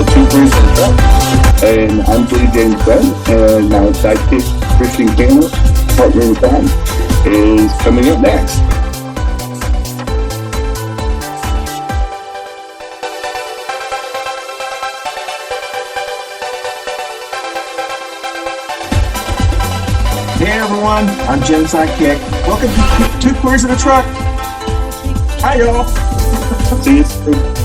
Two Queers and a Truck. And I'm Billy James Gunn, and my sidekick, Christian Cano, partner with Gunn, is coming up next. Hey everyone, I'm Jim's sidekick. Welcome to Two Queers in a Truck. Hi y'all. See you soon.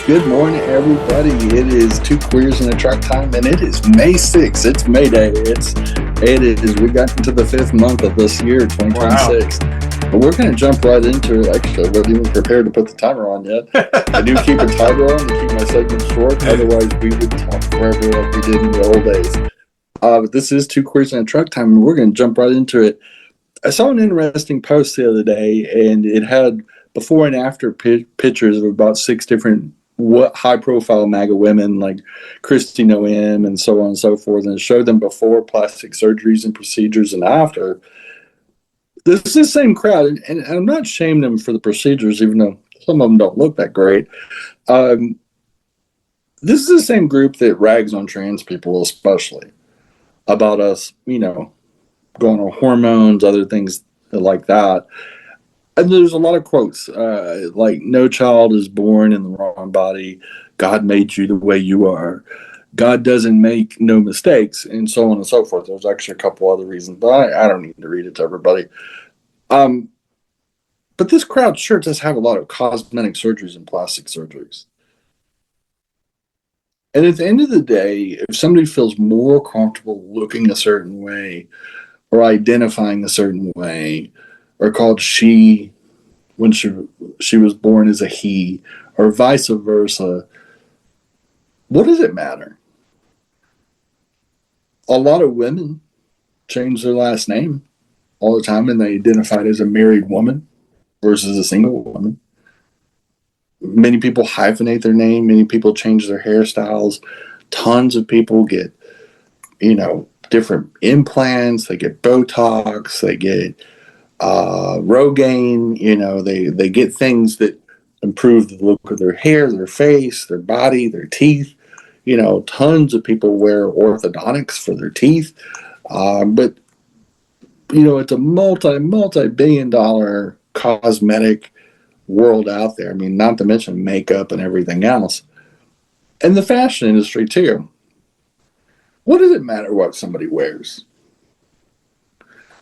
Good morning, everybody. It is Two Queers in a Truck time, and it is May 6th. It's May Day. It is. We got into the 5th month of this year, 2026. Wow. But we're going to jump right into it. Actually, I wasn't even prepared to put the timer on yet. I do keep a timer on to keep my segments short. Otherwise, we would talk forever like we did in the old days. But this is Two Queers in a Truck time, and we're going to jump right into it. I saw an interesting post the other day, and it had before and after pictures of about 6 different high-profile MAGA women like Kristi Noem and so on and so forth, and showed them before plastic surgeries and procedures and after. This is the same crowd, and I'm not shaming them for the procedures, even though some of them don't look that great. This is the same group that rags on trans people, especially, about us, going on hormones, other things like that. And there's a lot of quotes, like, no child is born in the wrong body. God made you the way you are. God doesn't make no mistakes, and so on and so forth. There's actually a couple other reasons, but I don't need to read it to everybody. But this crowd sure does have a lot of cosmetic surgeries and plastic surgeries. And at the end of the day, if somebody feels more comfortable looking a certain way or identifying a certain way, or called she when she was born as a he, or vice versa, what does it matter? A lot of women change their last name all the time, and they identified as a married woman versus a single woman. Many people hyphenate their name. Many people change their hairstyles. Tons of people get, different implants. They get Botox. They get Rogaine, they get things that improve the look of their hair, their face, their body, their teeth. Tons of people wear orthodontics for their teeth. But it's a multi-billion dollar cosmetic world out there. I mean, not to mention makeup and everything else. And the fashion industry, too. What does it matter what somebody wears?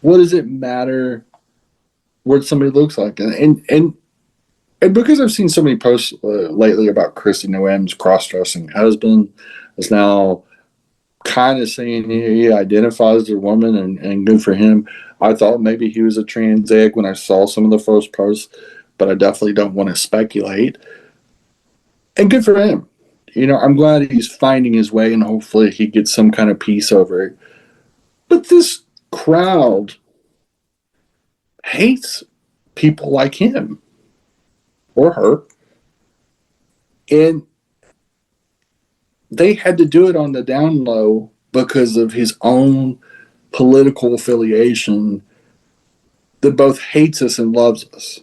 What does it matter what somebody looks like? And because I've seen so many posts lately about Kristi Noem's cross-dressing husband is now kind of saying he identifies as a woman, and good for him. I thought maybe he was a trans egg when I saw some of the first posts, but I definitely don't want to speculate. And good for him. I'm glad he's finding his way, and hopefully he gets some kind of peace over it. But this crowd hates people like him or her, and they had to do it on the down low because of his own political affiliation that both hates us and loves us.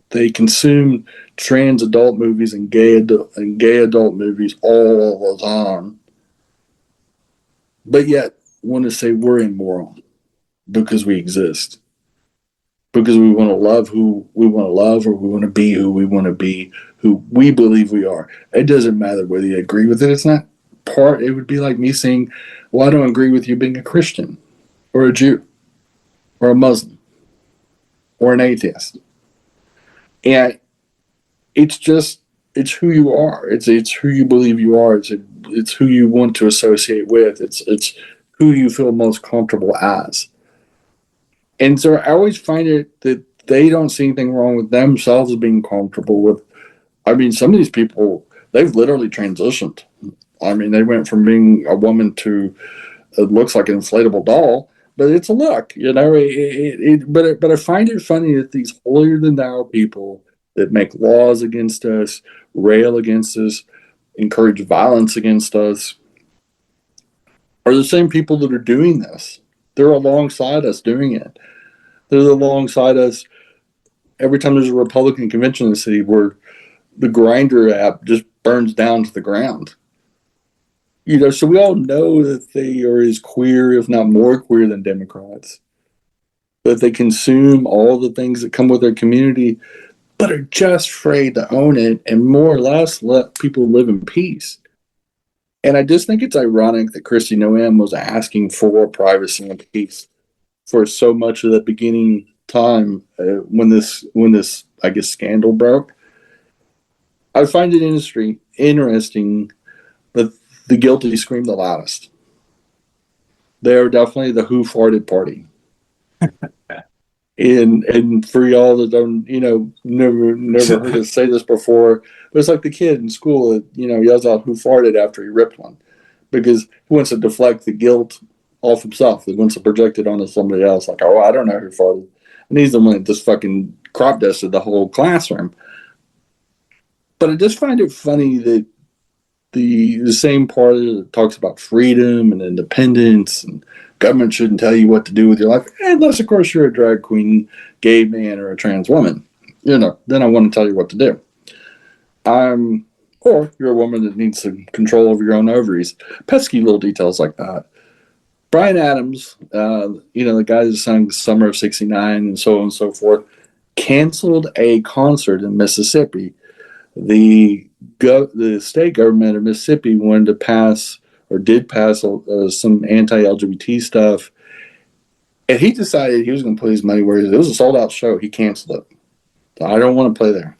They consume trans adult movies and gay adult movies all the time, but yet want to say we're immoral because we exist. Because we want to love who we want to love, or we want to be who we want to be, who we believe we are. It doesn't matter whether you agree with it. It's not part. It would be like me saying, well, I don't agree with you being a Christian or a Jew or a Muslim or an atheist. And it's who you are. It's who you believe you are. It's who you want to associate with. It's who you feel most comfortable as. And so I always find it that they don't see anything wrong with themselves being comfortable with. I mean, some of these people, they've literally transitioned. I mean, they went from being a woman to it looks like an inflatable doll, but it's a look, you know. But I find it funny that these holier than thou people that make laws against us, rail against us, encourage violence against us, are the same people that are doing this. They're alongside us doing it. They're alongside us every time there's a Republican convention in the city where the Grinder app just burns down to the ground. You know, so we all know that they are as queer, if not more queer than Democrats. That they consume all the things that come with their community, but are just afraid to own it and more or less let people live in peace. And I just think it's ironic that Christy Noem was asking for privacy and peace for so much of the beginning time when this I guess scandal broke. I find it interesting that the guilty scream the loudest. They are definitely the who farted party. And for y'all that don't, you know, never heard us say this before, but it's like the kid in school that, you know, yells out who farted after he ripped one because he wants to deflect the guilt off himself. He wants to project it onto somebody else. Like, oh, I don't know who farted. And he's the one that just fucking crop dusted the whole classroom. But I just find it funny that the same party that talks about freedom and independence and government shouldn't tell you what to do with your life, unless, of course, you're a drag queen, gay man, or a trans woman. You know, then I want to tell you what to do. Or you're a woman that needs some control over your own ovaries. Pesky little details like that. Bryan Adams, you know, the guy that sang Summer of '69 and so on and so forth, canceled a concert in Mississippi. The state government of Mississippi wanted to pass or did pass some anti-LGBT stuff, and he decided he was going to put his money where it was a sold-out show. He canceled it. So I don't want to play there.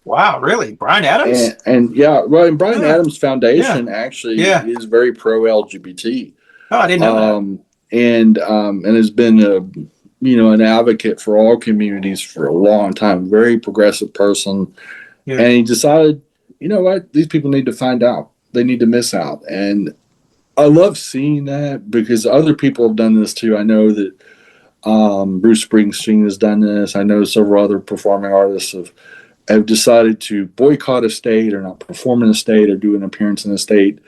Wow, really? Bryan Adams? And yeah, well, and Bryan Adams Foundation actually is very pro-LGBT. Oh, I didn't know that. And has been an advocate for all communities for a long time. Very progressive person. Yeah. And he decided, you know what, these people need to find out. They need to miss out. And I love seeing that because other people have done this too. I know that Bruce Springsteen has done this. I know several other performing artists have decided to boycott a state or not perform in a state or do an appearance in a state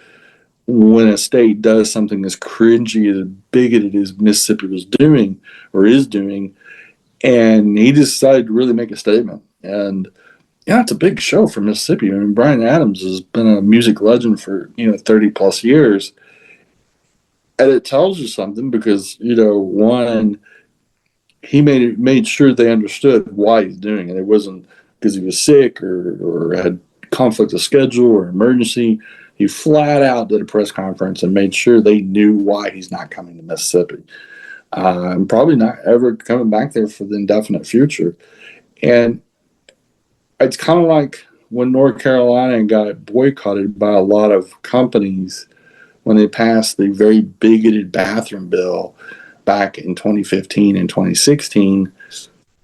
when a state does something as cringy as bigoted as Mississippi was doing or is doing. And he decided to really make a statement. And yeah, it's a big show for Mississippi. I mean, Bryan Adams has been a music legend for 30 plus years, and it tells you something because one, he made sure they understood why he's doing it. It wasn't because he was sick or had conflict of schedule or emergency. He flat out did a press conference and made sure they knew why he's not coming to Mississippi, and probably not ever coming back there for the indefinite future. And it's kind of like when North Carolina got boycotted by a lot of companies when they passed the very bigoted bathroom bill back in 2015 and 2016.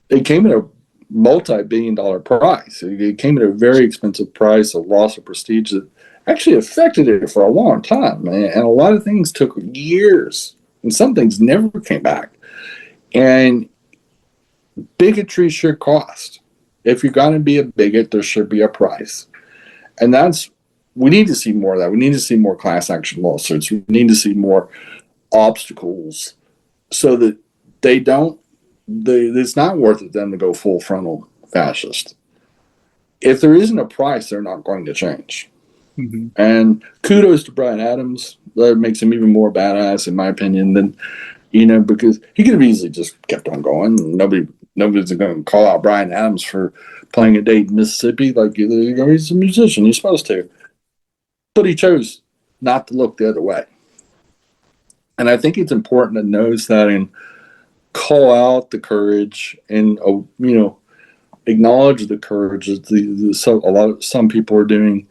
It came at a multi-billion-dollar price. It came at a very expensive price, a loss of prestige that actually affected it for a long time, man. And a lot of things took years, and some things never came back. And bigotry should cost. If you're going to be a bigot, there should be a price. And we need to see more of that. We need to see more class action lawsuits. We need to see more obstacles so that it's not worth it them to go full frontal fascist. If there isn't a price, they're not going to change. Mm-hmm. And kudos to Bryan Adams. That makes him even more badass, in my opinion, than, because he could have easily just kept on going. Nobody's going to call out Bryan Adams for playing a date in Mississippi. Like, he's a musician. He's supposed to. But he chose not to look the other way. And I think it's important to notice that and call out the courage and, acknowledge the courage that some people are doing,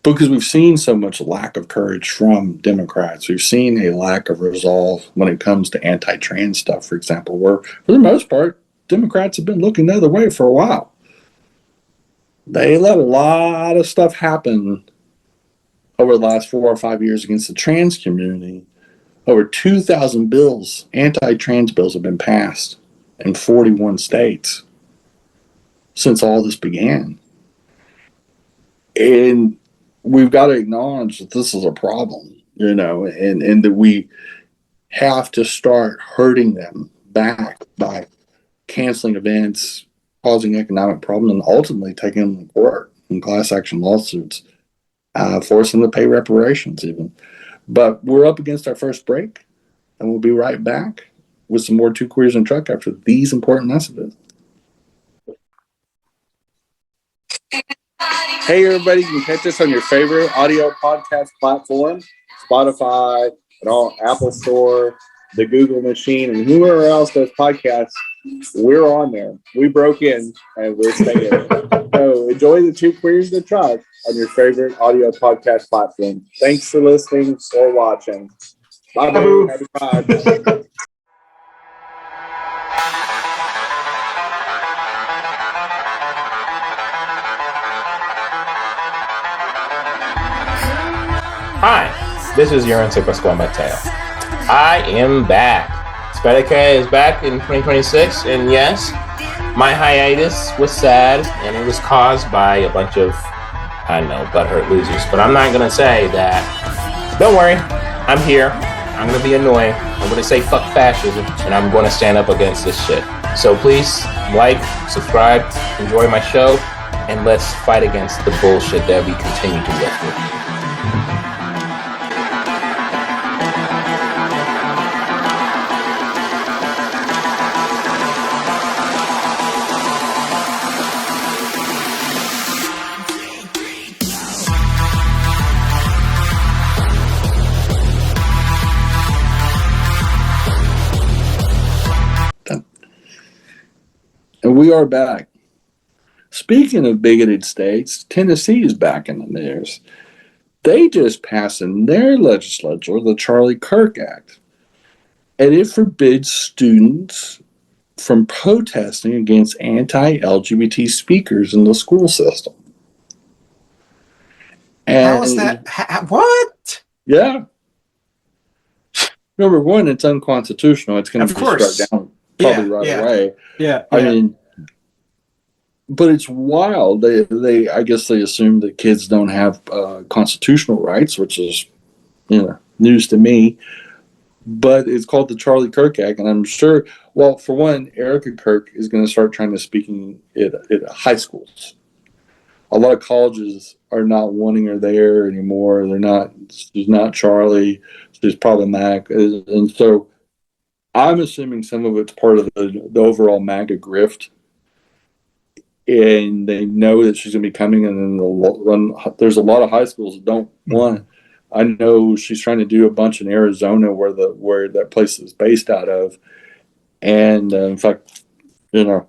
because we've seen so much lack of courage from Democrats. We've seen a lack of resolve when it comes to anti-trans stuff, for example, where for the most part, Democrats have been looking the other way for a while. They let a lot of stuff happen over the last 4 or 5 years against the trans community. Over 2,000 bills, anti-trans bills, have been passed in 41 states since all this began. And we've got to acknowledge that this is a problem, and that we have to start hurting them back by canceling events, causing economic problems, and ultimately taking them to court in class action lawsuits, forcing them to pay reparations even. But we're up against our first break, and we'll be right back with some more Two Queers and Truck after these important messages. Hey, everybody, you can catch us on your favorite audio podcast platform, Spotify, and all Apple Store, the Google machine, and whoever else does podcasts. We're on there. We broke in, and we're staying. So enjoy the Two Queers and a Truck on your favorite audio podcast platform. Thanks for listening or watching. Bye-bye. Happy Pride. Hi, this is Urine Pascual Mateo. I am back. Spedeke is back in 2026, and yes, my hiatus was sad, and it was caused by a bunch of, butthurt losers. But I'm not going to say that. Don't worry, I'm here. I'm going to be annoying. I'm going to say fuck fascism, and I'm going to stand up against this shit. So please, like, subscribe, enjoy my show, and let's fight against the bullshit that we continue to go through. And we are back. Speaking of bigoted states, Tennessee is back in the news. They just passed in their legislature the Charlie Kirk Act, and it forbids students from protesting against anti-LGBT speakers in the school system. And how is that? What? Yeah. Number one, it's unconstitutional. It's going to be struck down probably right away. Yeah. I mean, but it's wild. They I guess they assume that kids don't have constitutional rights, which is, news to me. But it's called the Charlie Kirk Act, and I'm sure. Well, for one, Erica Kirk is going to start trying to speaking at high schools. A lot of colleges are not wanting her there anymore. They're not. She's not Charlie. She's probably Mac, and so I'm assuming some of it's part of the overall MAGA grift. And they know that she's going to be coming, and then there's a lot of high schools that don't want. I know she's trying to do a bunch in Arizona where that place is based out of, and in fact, a lot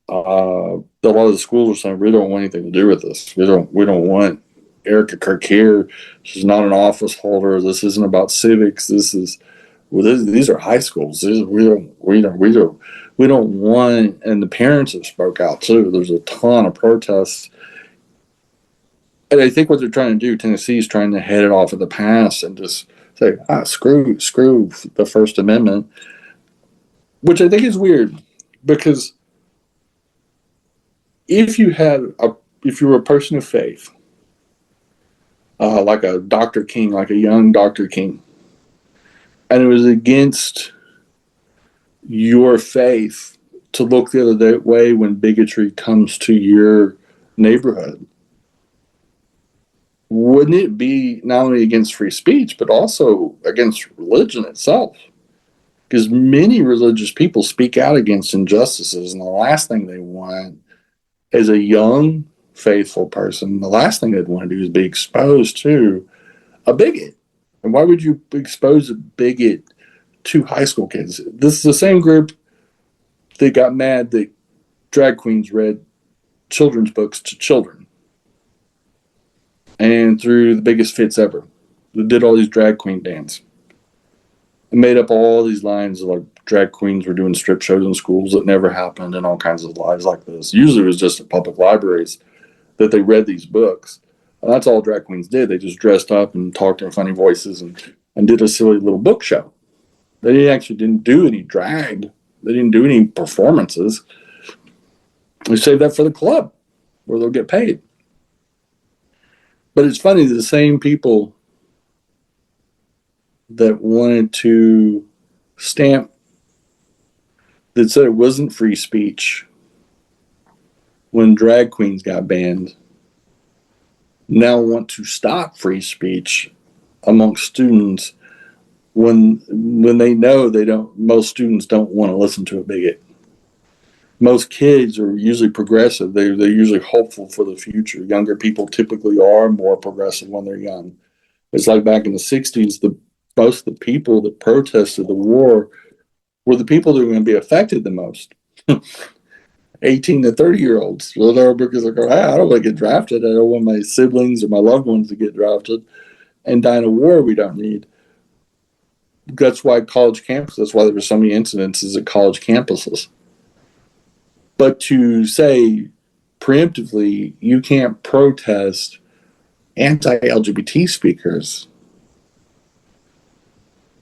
of the schools are saying we don't want anything to do with this. We don't want Erica Kirk here. She's not an office holder. This isn't about civics. These are high schools. We don't want, and the parents have spoke out too. There's a ton of protests. And I think what they're trying to do, Tennessee is trying to head it off at the pass and just say, screw the First Amendment, which I think is weird because if you were a person of faith, like a Dr. King, like a young Dr. King, and it was against your faith to look the other way when bigotry comes to your neighborhood, wouldn't it be not only against free speech, but also against religion itself? Because many religious people speak out against injustices, and the last thing they want as a young, faithful person, the last thing they'd want to do is be exposed to a bigot. And why would you expose a bigot to high school kids? This is the same group that got mad that drag queens read children's books to children and threw the biggest fits ever. They did all these drag queen dance and made up all these lines of like drag queens were doing strip shows in schools that never happened and all kinds of lies like this. Usually it was just at public libraries that they read these books. And that's all drag queens did. They just dressed up and talked in funny voices and did a silly little book show. They actually didn't do any drag. They didn't do any performances. They saved that for the club where they'll get paid. But it's funny, the same people that wanted to stamp, that said it wasn't free speech when drag queens got banned, now want to stop free speech amongst students when they know most students don't want to listen to a bigot. Most kids are usually progressive. They're usually hopeful for the future. Younger people typically are more progressive when they're young. It's like back in the 60s, most of the people that protested the war were the people that were going to be affected the most. 18 to 30-year-olds. Because they're going, hey, I don't want to get drafted. I don't want my siblings or my loved ones to get drafted and die in a war we don't need. That's why there were so many incidences at college campuses. But to say preemptively you can't protest anti-LGBT speakers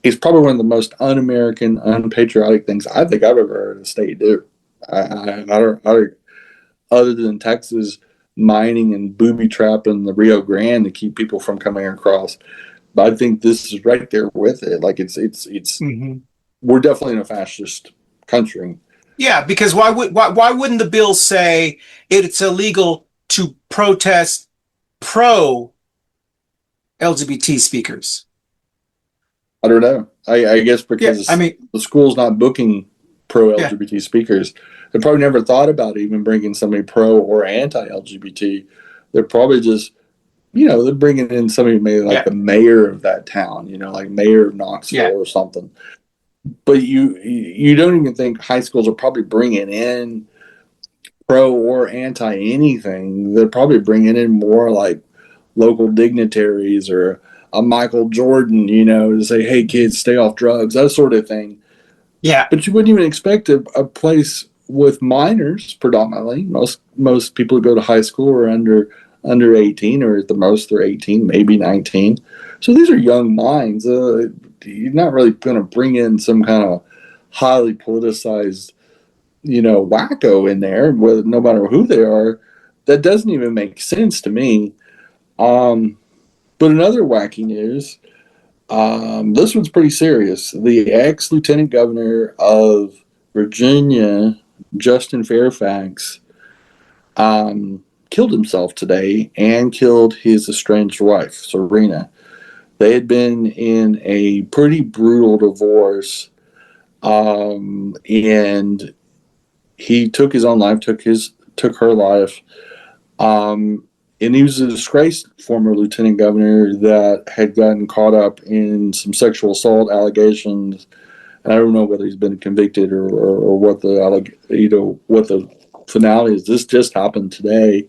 is probably one of the most un-American, unpatriotic things I think I've ever heard a state do. I don't, other than Texas mining and booby trapping the Rio Grande to keep people from coming across. But I think this is right there with it. Like it's we're definitely in a fascist country. Yeah, because why wouldn't the bill say it's illegal to protest pro LGBT speakers? I don't know. I guess because the school's not booking pro LGBT speakers. They probably never thought about even bringing somebody pro or anti-LGBT. They're probably just, they're bringing in somebody maybe like the mayor of that town, like mayor of Knoxville or something. But you don't even think high schools are probably bringing in pro or anti anything. They're probably bringing in more like local dignitaries or a Michael Jordan, to say, hey, kids, stay off drugs, that sort of thing. Yeah. But you wouldn't even expect a place with minors predominantly. Most people who go to high school are under 18, or at the most they're 18, maybe 19. So these are young minds. You're not really going to bring in some kind of highly politicized, wacko in there, no matter who they are. That doesn't even make sense to me. But another wacky news, this one's pretty serious. The ex-lieutenant governor of Virginia, Justin Fairfax, killed himself today and killed his estranged wife, Serena. They had been in a pretty brutal divorce, and he took his own life, took her life. And he was a disgraced former lieutenant governor that had gotten caught up in some sexual assault allegations. And I don't know whether he's been convicted or what what the finale is. This just happened today.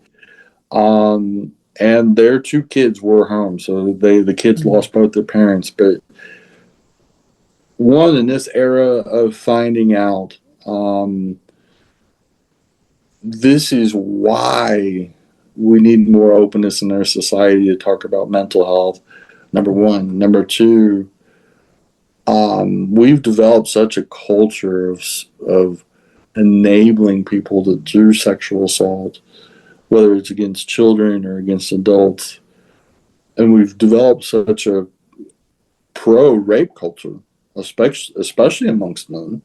And their two kids were home, so the kids lost both their parents. But one, in this era of finding out, this is why we need more openness in our society to talk about mental health. Number one. Number two, we've developed such a culture of enabling people to do sexual assault, whether it's against children or against adults. And we've developed such a pro-rape culture, especially amongst men,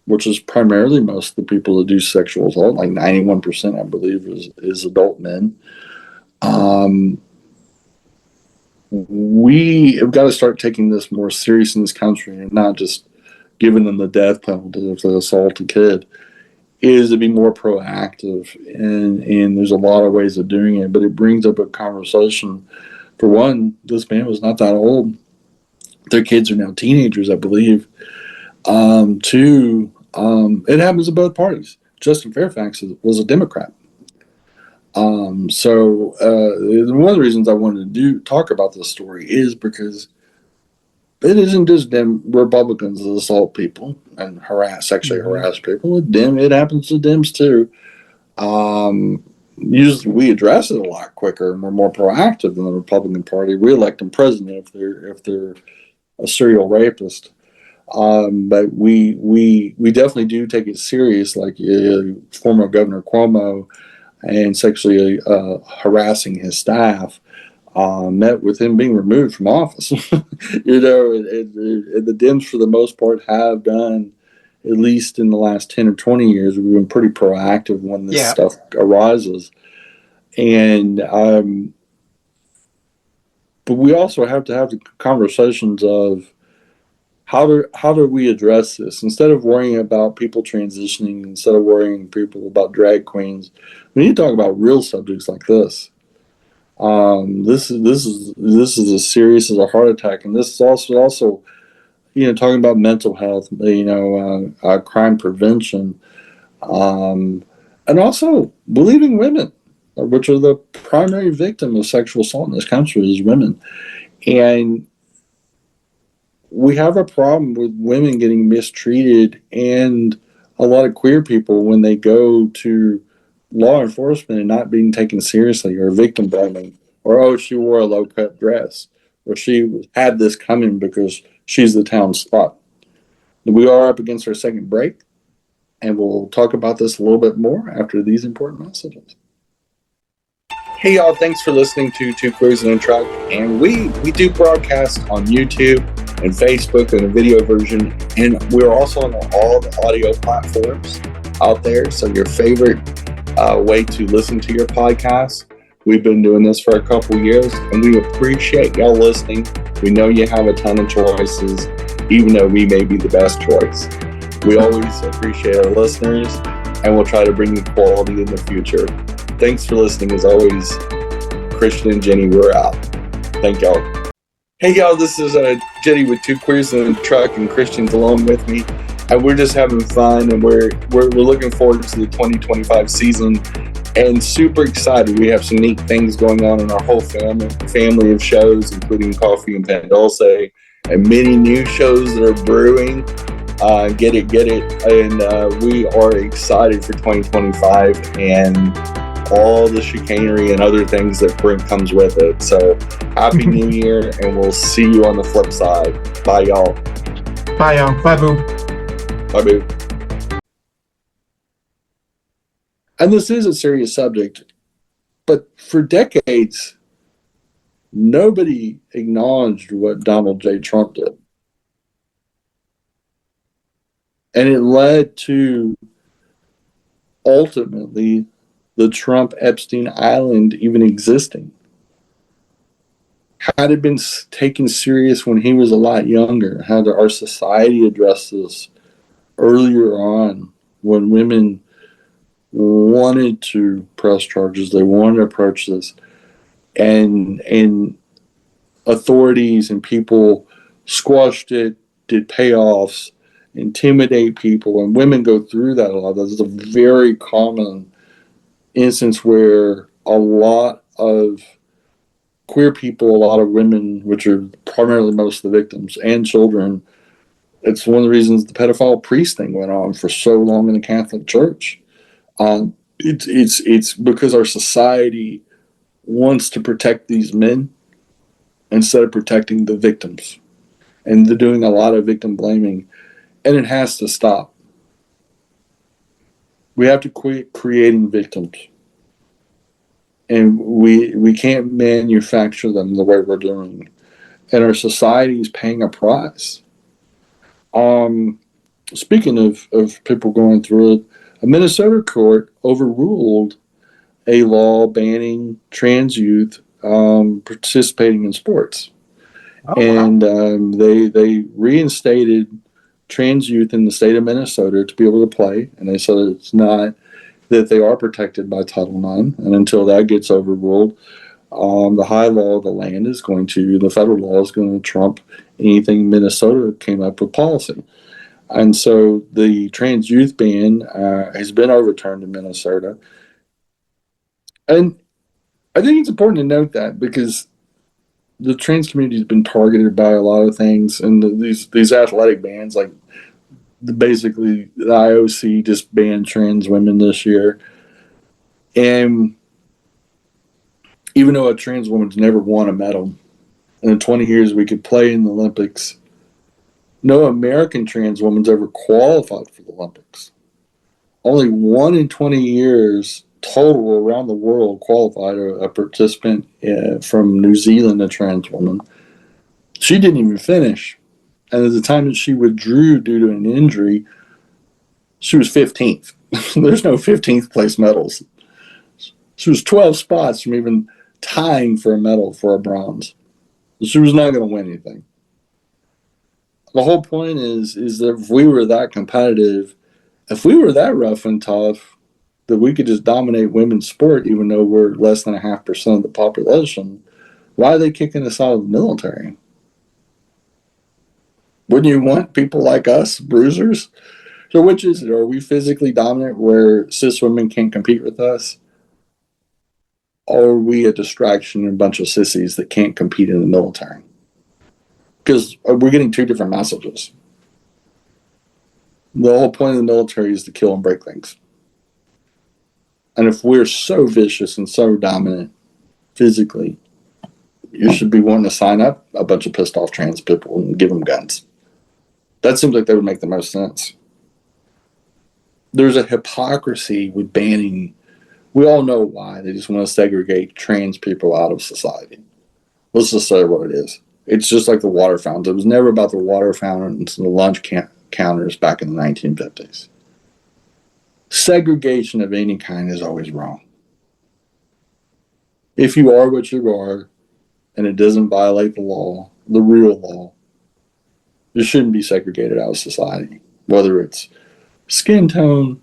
which is primarily most of the people that do sexual assault, like 91%, I believe, is adult men. We have got to start taking this more serious in this country and not just giving them the death penalty if they assault a kid. Is to be more proactive, and there's a lot of ways of doing it, but it brings up a conversation. For one, this man was not that old. Their kids are now teenagers, I believe. Two, it happens in both parties. Justin Fairfax was a Democrat. So one of the reasons I wanted to talk about this story is because it isn't just Republicans that assault people and sexually harass people. It happens to Dems too. usually we address it a lot quicker and we're more proactive than the Republican Party. We elect them president if they're a serial rapist. But we definitely do take it serious, like former Governor Cuomo and sexually harassing his staff. Met with him being removed from office. You know, the Dems for the most part have done, at least in the last 10 or 20 years, we've been pretty proactive when this stuff arises. And but we also have to have the conversations of how do we address this instead of worrying about people transitioning, instead of worrying people about drag queens. We need to talk about real subjects like this. This is as serious as a heart attack, and this is also talking about mental health, crime prevention, and also believing women, which are the primary victim of sexual assault in this country, is women. And we have a problem with women getting mistreated, and a lot of queer people, when they go to law enforcement and not being taken seriously, or victim blaming, or, oh, she wore a low cut dress, or she had this coming because she's the town slut. We are up against our second break, and we'll talk about this a little bit more after these important messages. Hey y'all, thanks for listening to Two Queers in a Truck, and we do broadcast on YouTube and Facebook in a video version, and we're also on all the audio platforms out there, so your favorite way to listen to your podcast. We've been doing this for a couple years, and we appreciate y'all listening. We know you have a ton of choices, even though we may be the best choice. We always appreciate our listeners, and we'll try to bring you quality in the future. Thanks for listening. As always, Christian and Jenny, we're out. Thank y'all. Hey y'all, this is Jenny with Two Queers in a Truck, and Christian's along with me, and we're just having fun, and we're looking forward to the 2025 season, and super excited. We have some neat things going on in our whole family of shows, including Coffee and Pan Dulce, and many new shows that are brewing. Get it, and we are excited for 2025 and all the chicanery and other things that comes with it. So happy New Year, and we'll see you on the flip side. Bye y'all. Bye y'all. Bye boo. Bye boo. And this is a serious subject, but for decades nobody acknowledged what Donald J. Trump did. And it led to ultimately the Trump Epstein Island even existing. Had it been taken serious when he was a lot younger, had our society addressed this earlier on, when women wanted to press charges, they wanted to approach this, and authorities and people squashed it, did payoffs, intimidate people, and women go through that a lot. That's a very common instance where a lot of queer people, a lot of women, which are primarily most of the victims, and children, it's one of the reasons the pedophile priest thing went on for so long in the Catholic Church. It's because our society wants to protect these men instead of protecting the victims, and they're doing a lot of victim blaming, and it has to stop. We have to quit creating victims, and we can't manufacture them the way we're doing, and our society is paying a price. Speaking of people going through it, a Minnesota court overruled a law banning trans youth participating in sports. Oh, and they reinstated trans youth in the state of Minnesota to be able to play, and they said it's not that they are protected by Title IX, and until that gets overruled, the high law of the land is going to, the federal law is going to trump anything Minnesota came up with policy. And so the trans youth ban has been overturned in Minnesota. And I think it's important to note that, because the trans community has been targeted by a lot of things, and these athletic bans, like basically the IOC just banned trans women this year. And even though a trans woman's never won a medal, and in 20 years we could play in the Olympics, no American trans woman's ever qualified for the Olympics. Only 1 in 20 years total around the world qualified a participant from New Zealand, a trans woman. She didn't even finish. And at the time that she withdrew due to an injury, she was 15th. There's no 15th place medals. She was 12 spots from even tying for a medal for a bronze. She was not going to win anything. The whole point is that if we were that competitive, if we were that rough and tough, that we could just dominate women's sport, even though we're less than 0.5% of the population, why are they kicking us out of the military? Wouldn't you want people like us, bruisers? So which is it? Are we physically dominant where cis women can't compete with us? Or are we a distraction and a bunch of sissies that can't compete in the military? Because we're getting two different messages. The whole point of the military is to kill and break things. And if we're so vicious and so dominant physically, you should be wanting to sign up a bunch of pissed off trans people and give them guns. That seems like that would make the most sense. There's a hypocrisy with banning. We all know why. They just want to segregate trans people out of society. Let's just say what it is. It's just like the water fountains. It was never about the water fountains and the lunch counters back in the 1950s. Segregation of any kind is always wrong. If you are what you are, and it doesn't violate the law, the real law, you shouldn't be segregated out of society. Whether it's skin tone,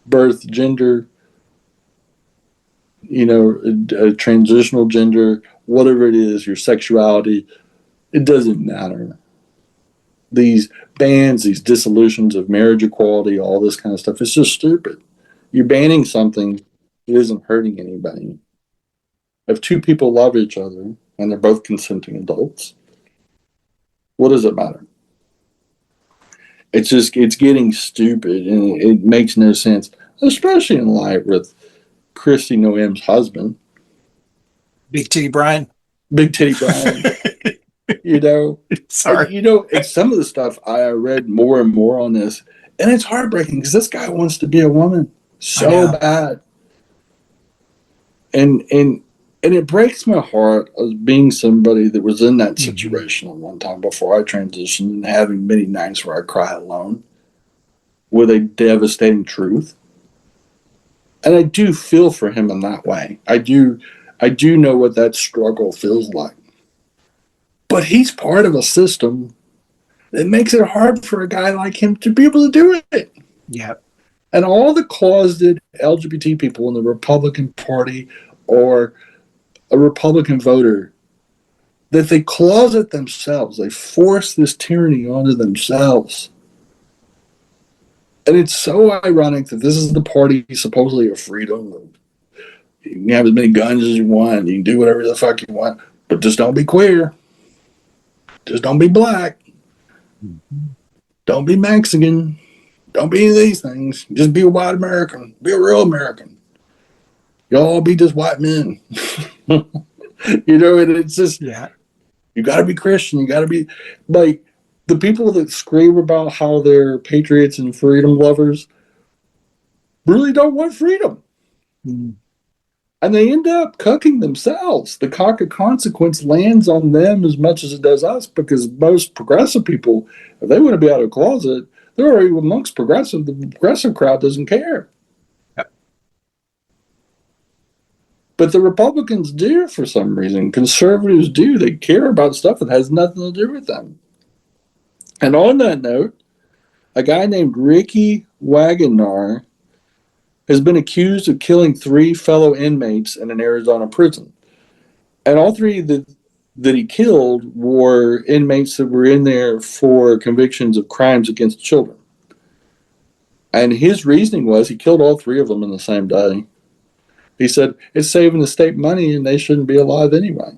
birth, gender, a transitional gender, whatever it is, your sexuality, it doesn't matter. These bans, these dissolutions of marriage equality, all this kind of stuff, it's just stupid. You're banning something that isn't hurting anybody. If two people love each other and they're both consenting adults, what does it matter? It's getting stupid, and it makes no sense, especially in light with Christy Noem's husband. Big Titty Brian. Big Titty Brian. Sorry. And some of the stuff I read more and more on this, and it's heartbreaking because this guy wants to be a woman so bad. And it breaks my heart as being somebody that was in that situation at one time before I transitioned, and having many nights where I cry alone with a devastating truth. And I do feel for him in that way. I do know what that struggle feels like. But he's part of a system that makes it hard for a guy like him to be able to do it. Yeah. And all the closeted LGBT people in the Republican Party or a Republican voter, that they closet themselves. They force this tyranny onto themselves. And it's so ironic that this is the party supposedly of freedom. You can have as many guns as you want. You can do whatever the fuck you want. But just don't be queer. Just don't be black. Don't be Mexican. Don't be any of these things. Just be a white American. Be a real American. Y'all all be just white men. And it's just, you got to be Christian. You got to be, like, the people that scream about how they're patriots and freedom lovers really don't want freedom. And they end up cucking themselves. The cock of consequence lands on them as much as it does us, because most progressive people, if they want to be out of the closet, they're already amongst progressive. The progressive crowd doesn't care. Yep. But the Republicans do for some reason. Conservatives do. They care about stuff that has nothing to do with them. And on that note, a guy named Ricky Wagoner has been accused of killing 3 fellow inmates in an Arizona prison. And all 3 that he killed were inmates that were in there for convictions of crimes against children. And his reasoning was he killed all 3 of them in the same day. He said, it's saving the state money and they shouldn't be alive anyway.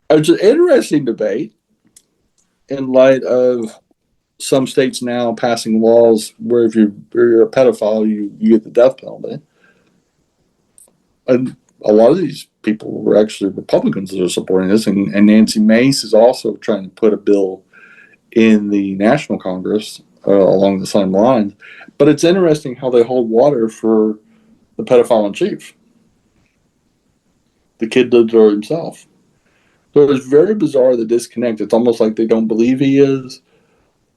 It's an interesting debate in light of some states now passing laws where if you're a pedophile, you get the death penalty. And a lot of these people were actually Republicans that are supporting this, and Nancy Mace is also trying to put a bill in the National Congress along the same lines. But it's interesting how they hold water for the pedophile in chief. The kid did it himself. So it's very bizarre, the disconnect. It's almost like they don't believe he is,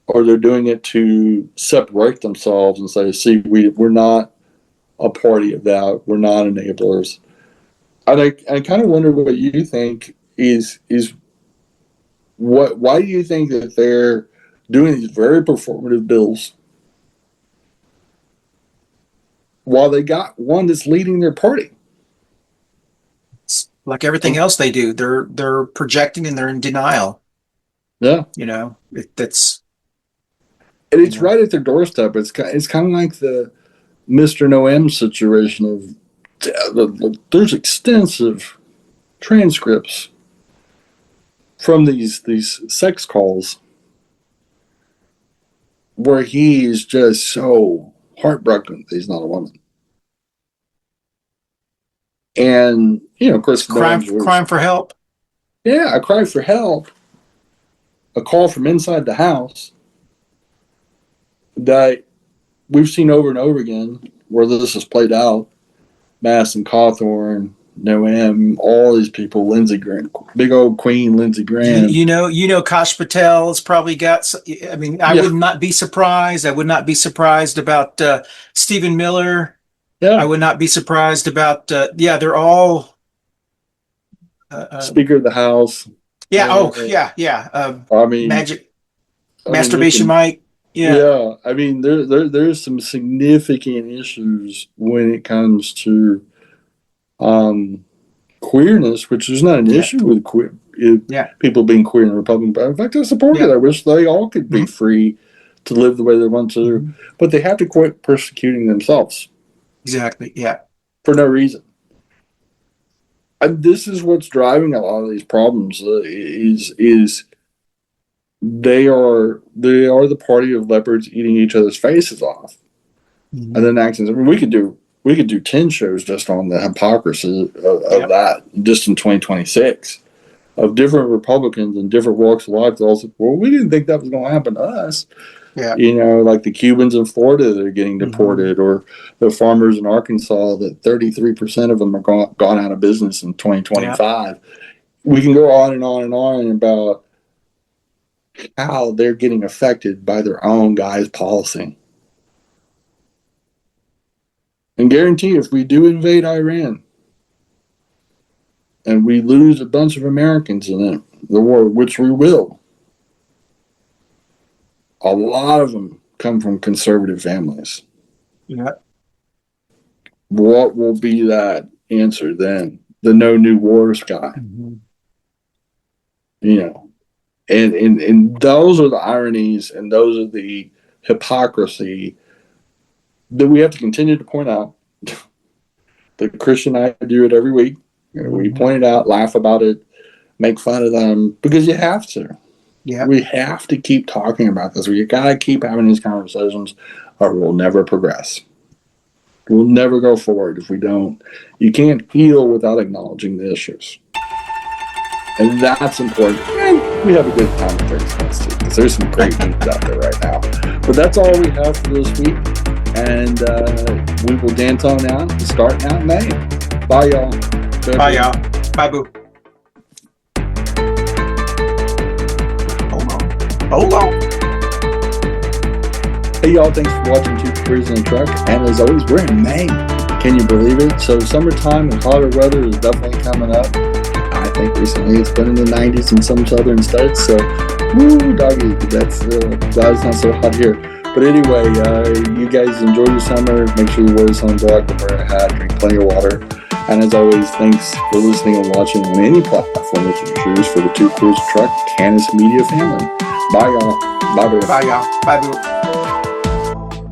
or they're doing it to separate themselves and say, see, we're not a party of that. We're not enablers. I kind of wonder what you think is why do you think that they're doing these very performative bills while they got one that's leading their party? Like everything else they do, they're projecting and they're in denial. Yeah, That's and it's right at their doorstep. It's kind of like the Mr. No-M situation of there's extensive transcripts from these sex calls where he's just so heartbroken that he's not a woman. And, of course, crime for help. Yeah, a cry for help, a call from inside the house that we've seen over and over again where this is played out. Mass and Cawthorn, No-M, all these people, Lindsey Graham, big old Queen Lindsey Graham. Kash Patel has probably got. I mean, I would not be surprised. I would not be surprised about Stephen Miller. Yeah, I would not be surprised about. They're all Speaker of the House. Yeah. I mean, Masturbation Mike. Yeah. I mean, there's some significant issues when it comes to queerness, which is not an issue with people being queer in the Republican Party. In fact, I support it. I wish they all could be free to live the way they want to, but they have to quit persecuting themselves. Exactly. Yeah. For no reason. And this is what's driving a lot of these problems. Is they are the party of leopards eating each other's faces off, and then actions. I mean, we could do 10 shows just on the hypocrisy of that, just in 2026, of different Republicans and different walks of life. Also, well, we didn't think that was going to happen to us. Yeah. Like the Cubans in Florida that are getting deported, or the farmers in Arkansas that 33% of them are gone out of business in 2025. Yeah. We can go on and on and on about how they're getting affected by their own guys' policy. And guarantee if we do invade Iran and we lose a bunch of Americans in the war, which we will, a lot of them come from conservative families. Yeah. What will be that answer then? The no new wars guy. And those are the ironies, and those are the hypocrisy that we have to continue to point out. That Christian and I do it every week. We point it out, laugh about it, make fun of them, because you have to. Yeah. We have to keep talking about this. We got to keep having these conversations, or we'll never progress. We'll never go forward if we don't. You can't heal without acknowledging the issues. And that's important. And we have a good time with 30 minutes too, because there's some great news out there right now. But that's all we have for this week. And we will dance on out and start out in May. Bye, y'all. Bye, y'all. Bye, boo. Hold on. Hey, y'all. Thanks for watching Two Queers in a Truck. And as always, we're in May. Can you believe it? So summertime and hotter weather is definitely coming up. I think recently it's been in the 90s in some southern states. So, woo, doggy. That's glad it's not so hot here. But anyway, you guys enjoy your summer. Make sure you wear the sunblock, wear a hat, drink plenty of water. And as always, thanks for listening and watching on any platform that you choose for the Two Queers Truck Cannis Media family. Bye, y'all. Bye, boo. Bye, y'all. Bye, boo.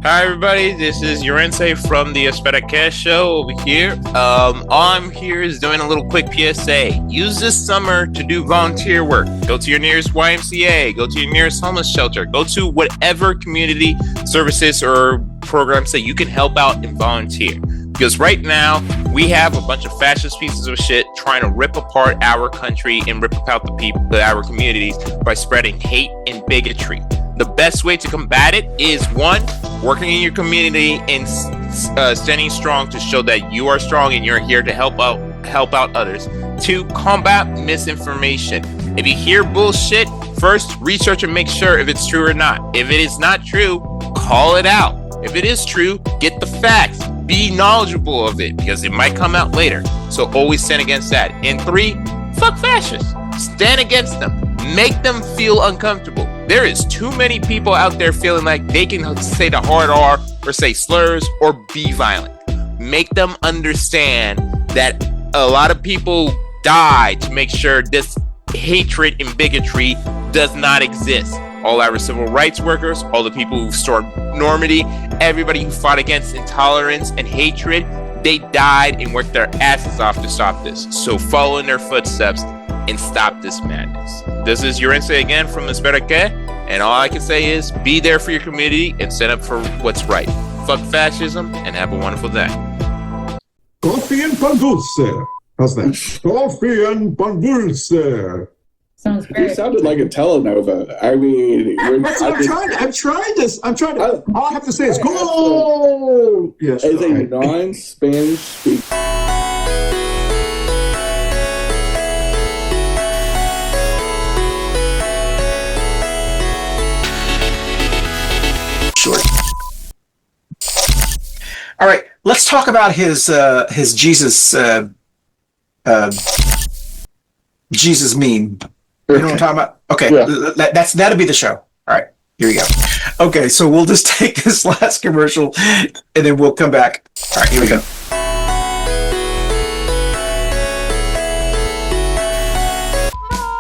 Hi, everybody. This is Yorense from the Espera Cash Show over here. All I'm here is doing a little quick PSA. Use this summer to do volunteer work. Go to your nearest YMCA. Go to your nearest homeless shelter. Go to whatever community services or programs that you can help out and volunteer. Because right now, we have a bunch of fascist pieces of shit trying to rip apart our country and rip apart the people, our communities, by spreading hate and bigotry. The best way to combat it is, one, working in your community and standing strong to show that you are strong and you're here to help out others. Two, combat misinformation. If you hear bullshit, first research and make sure if it's true or not. If it is not true, call it out. If it is true, get the facts. Be knowledgeable of it, because it might come out later. So always stand against that. And three, fuck fascists. Stand against them. Make them feel uncomfortable. There is too many people out there feeling like they can say the hard R or say slurs or be violent. Make them understand that a lot of people die to make sure this hatred and bigotry does not exist. All our civil rights workers, all the people who restored normity, everybody who fought against intolerance and hatred, they died and worked their asses off to stop this. So follow in their footsteps and stop this madness. This is Yorense again from Espera Que, and all I can say is be there for your community and stand up for what's right. Fuck fascism and have a wonderful day. Coffee and pan dulce. How's that? Coffee and pan dulce. Sounds You great. sounded like a telenova. I mean, I'm trying to. All I have to say is go. Yes. as a right. non-Spanish speaker. All right, let's talk about his Jesus Jesus meme. You know what I'm talking about? Okay, Yeah. that'll be the show. All right, here we go. Okay, so we'll just take this last commercial and then we'll come back. All right, here we go.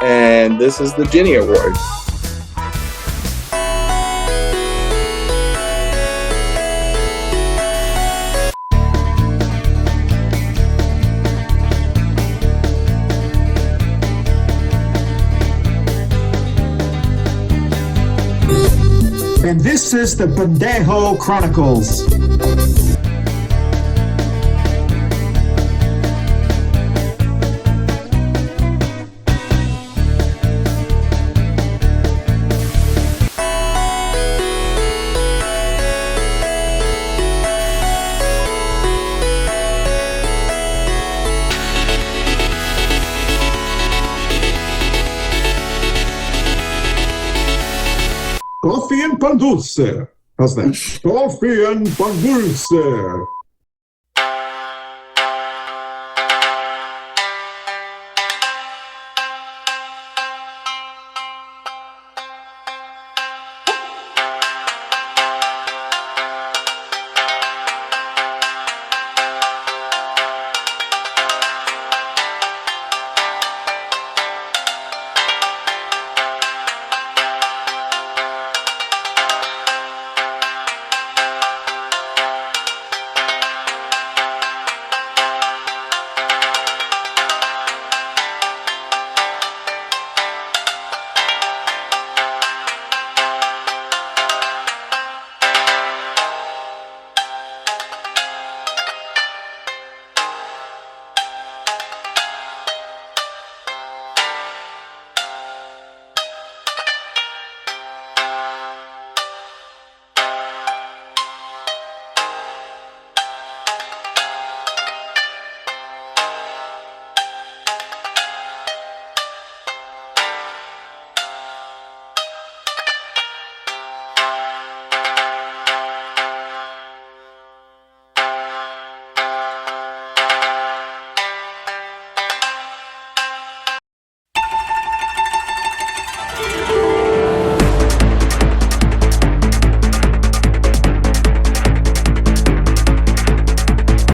And this is the Jenny Award. And this is the Pendejo Chronicles. Coffee and pan dulce. How's that? Coffee and pan dulce.